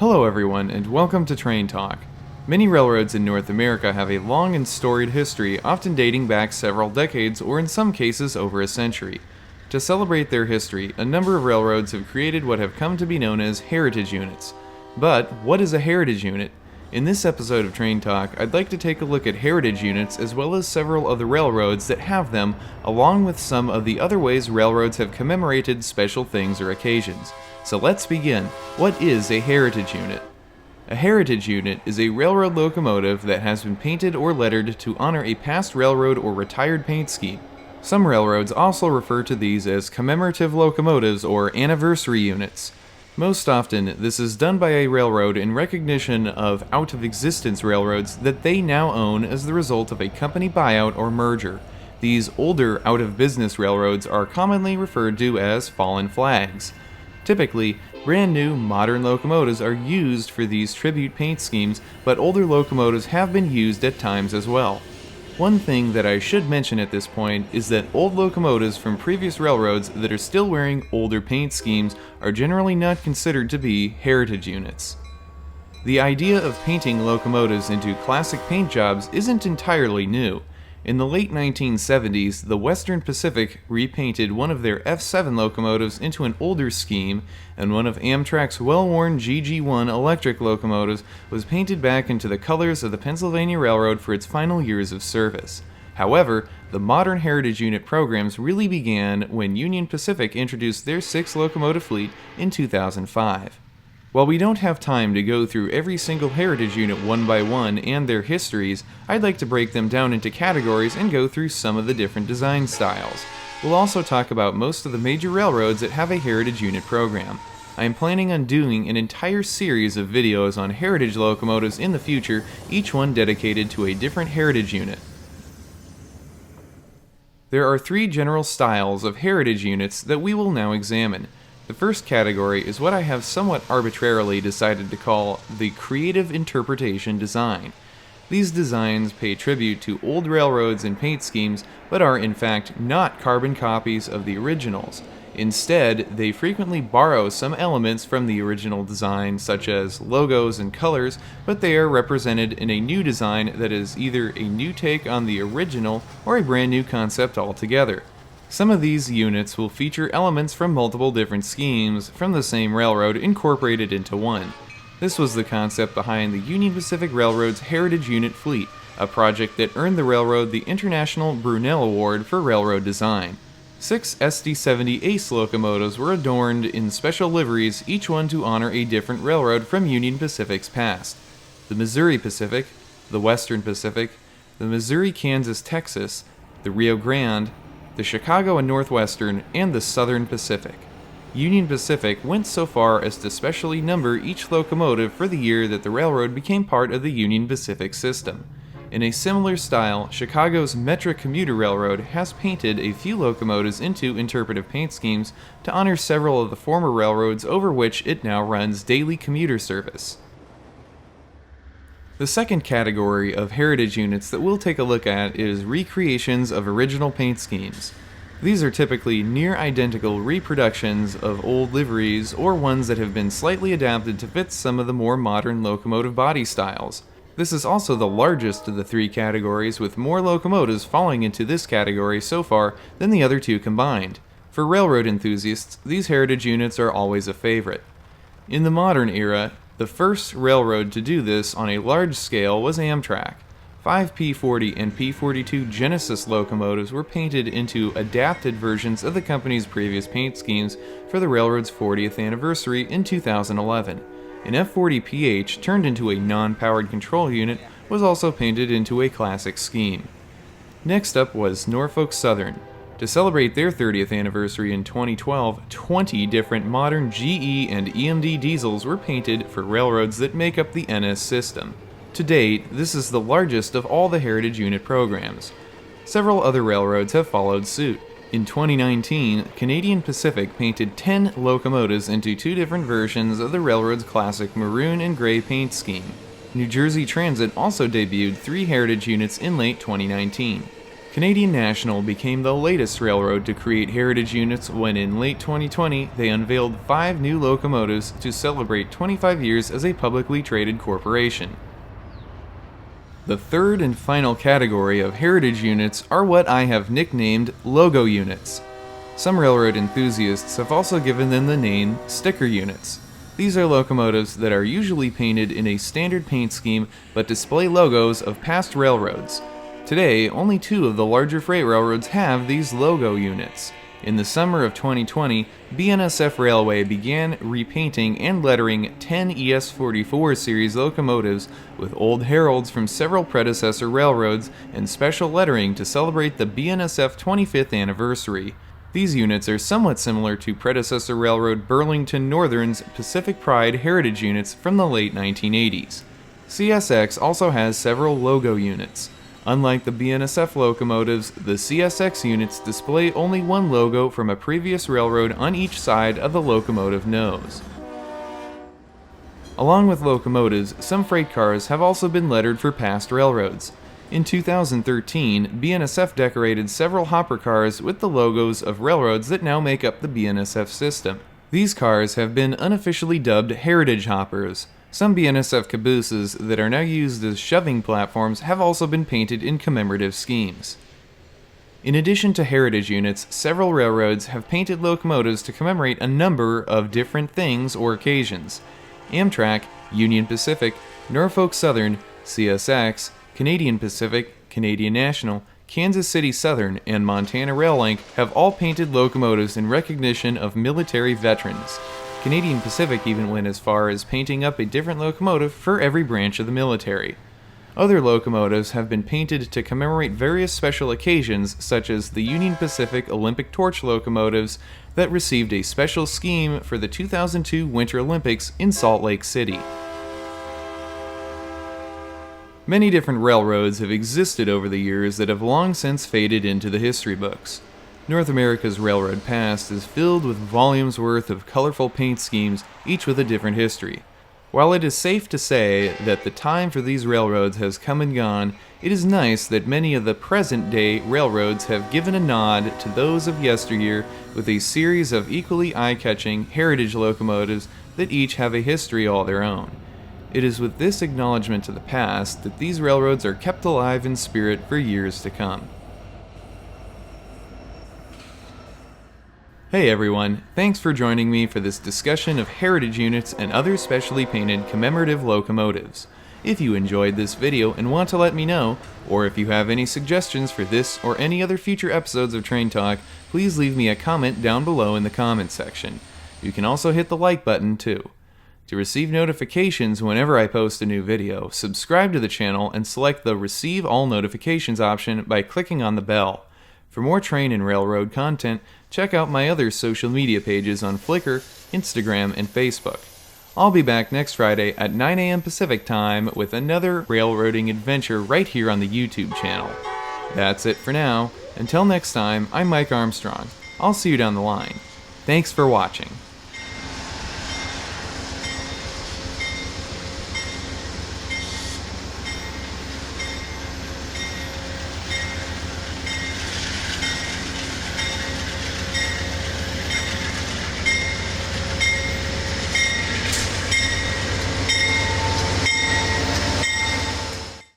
Hello everyone, and welcome to Train Talk. Many railroads in North America have a long and storied history, often dating back several decades or in some cases over a century. To celebrate their history, a number of railroads have created what have come to be known as heritage units. But what is a heritage unit? In this episode of Train Talk, I'd like to take a look at heritage units as well as several of the railroads that have them, along with some of the other ways railroads have commemorated special things or occasions. So let's begin. What is a heritage unit? A heritage unit is a railroad locomotive that has been painted or lettered to honor a past railroad or retired paint scheme. Some railroads also refer to these as commemorative locomotives or anniversary units. Most often, this is done by a railroad in recognition of out-of-existence railroads that they now own as the result of a company buyout or merger. These older, out-of-business railroads are commonly referred to as fallen flags. Typically, brand new, modern locomotives are used for these tribute paint schemes, but older locomotives have been used at times as well. One thing that I should mention at this point is that old locomotives from previous railroads that are still wearing older paint schemes are generally not considered to be heritage units. The idea of painting locomotives into classic paint jobs isn't entirely new. In the late 1970s, the Western Pacific repainted one of their F7 locomotives into an older scheme, and one of Amtrak's well-worn GG1 electric locomotives was painted back into the colors of the Pennsylvania Railroad for its final years of service. However, the modern heritage unit programs really began when Union Pacific introduced their 6-locomotive fleet in 2005. While we don't have time to go through every single heritage unit one by one and their histories, I'd like to break them down into categories and go through some of the different design styles. We'll also talk about most of the major railroads that have a heritage unit program. I am planning on doing an entire series of videos on heritage locomotives in the future, each one dedicated to a different heritage unit. There are 3 general styles of heritage units that we will now examine. The first category is what I have somewhat arbitrarily decided to call the creative interpretation design. These designs pay tribute to old railroads and paint schemes, but are in fact not carbon copies of the originals. Instead, they frequently borrow some elements from the original design, such as logos and colors, but they are represented in a new design that is either a new take on the original or a brand new concept altogether. Some of these units will feature elements from multiple different schemes from the same railroad incorporated into one. This was the concept behind the Union Pacific Railroad's Heritage Unit Fleet, a project that earned the railroad the International Brunel Award for Railroad Design. 6 SD-70 Ace locomotives were adorned in special liveries, each one to honor a different railroad from Union Pacific's past. The Missouri Pacific, the Western Pacific, the Missouri-Kansas-Texas, the Rio Grande, the Chicago and Northwestern, and the Southern Pacific. Union Pacific went so far as to specially number each locomotive for the year that the railroad became part of the Union Pacific system. In a similar style, Chicago's Metra Commuter Railroad has painted a few locomotives into interpretive paint schemes to honor several of the former railroads over which it now runs daily commuter service. The second category of heritage units that we'll take a look at is recreations of original paint schemes. These are typically near-identical reproductions of old liveries or ones that have been slightly adapted to fit some of the more modern locomotive body styles. This is also the largest of the 3 categories, with more locomotives falling into this category so far than the other 2 combined. For railroad enthusiasts, these heritage units are always a favorite. In the modern era, the first railroad to do this on a large scale was Amtrak. 5 P40 and P42 Genesis locomotives were painted into adapted versions of the company's previous paint schemes for the railroad's 40th anniversary in 2011. An F40PH turned into a non-powered control unit was also painted into a classic scheme. Next up was Norfolk Southern. To celebrate their 30th anniversary in 2012, 20 different modern GE and EMD diesels were painted for railroads that make up the NS system. To date, this is the largest of all the heritage unit programs. Several other railroads have followed suit. In 2019, Canadian Pacific painted 10 locomotives into 2 different versions of the railroad's classic maroon and gray paint scheme. New Jersey Transit also debuted 3 heritage units in late 2019. Canadian National became the latest railroad to create heritage units when in late 2020 they unveiled 5 new locomotives to celebrate 25 years as a publicly traded corporation. The third and final category of heritage units are what I have nicknamed logo units. Some railroad enthusiasts have also given them the name sticker units. These are locomotives that are usually painted in a standard paint scheme but display logos of past railroads. Today, only 2 of the larger freight railroads have these logo units. In the summer of 2020, BNSF Railway began repainting and lettering 10 ES44 series locomotives with old heralds from several predecessor railroads and special lettering to celebrate the BNSF 25th anniversary. These units are somewhat similar to predecessor railroad Burlington Northern's Pacific Pride heritage units from the late 1980s. CSX also has several logo units. Unlike the BNSF locomotives, the CSX units display only one logo from a previous railroad on each side of the locomotive nose. Along with locomotives, some freight cars have also been lettered for past railroads. In 2013, BNSF decorated several hopper cars with the logos of railroads that now make up the BNSF system. These cars have been unofficially dubbed heritage hoppers. Some BNSF cabooses that are now used as shoving platforms have also been painted in commemorative schemes. In addition to heritage units, several railroads have painted locomotives to commemorate a number of different things or occasions. Amtrak, Union Pacific, Norfolk Southern, CSX, Canadian Pacific, Canadian National, Kansas City Southern, and Montana Rail Link have all painted locomotives in recognition of military veterans. Canadian Pacific even went as far as painting up a different locomotive for every branch of the military. Other locomotives have been painted to commemorate various special occasions, such as the Union Pacific Olympic Torch locomotives that received a special scheme for the 2002 Winter Olympics in Salt Lake City. Many different railroads have existed over the years that have long since faded into the history books. North America's railroad past is filled with volumes worth of colorful paint schemes, each with a different history. While it is safe to say that the time for these railroads has come and gone, it is nice that many of the present-day railroads have given a nod to those of yesteryear with a series of equally eye-catching heritage locomotives that each have a history all their own. It is with this acknowledgement to the past that these railroads are kept alive in spirit for years to come. Hey everyone, thanks for joining me for this discussion of heritage units and other specially painted commemorative locomotives. If you enjoyed this video and want to let me know, or if you have any suggestions for this or any other future episodes of Train Talk, please leave me a comment down below in the comment section. You can also hit the like button too. To receive notifications whenever I post a new video, subscribe to the channel and select the Receive All Notifications option by clicking on the bell. For more train and railroad content, check out my other social media pages on Flickr, Instagram, and Facebook. I'll be back next Friday at 9 a.m. Pacific Time with another railroading adventure right here on the YouTube channel. That's it for now. Until next time, I'm Mike Armstrong. I'll see you down the line. Thanks for watching.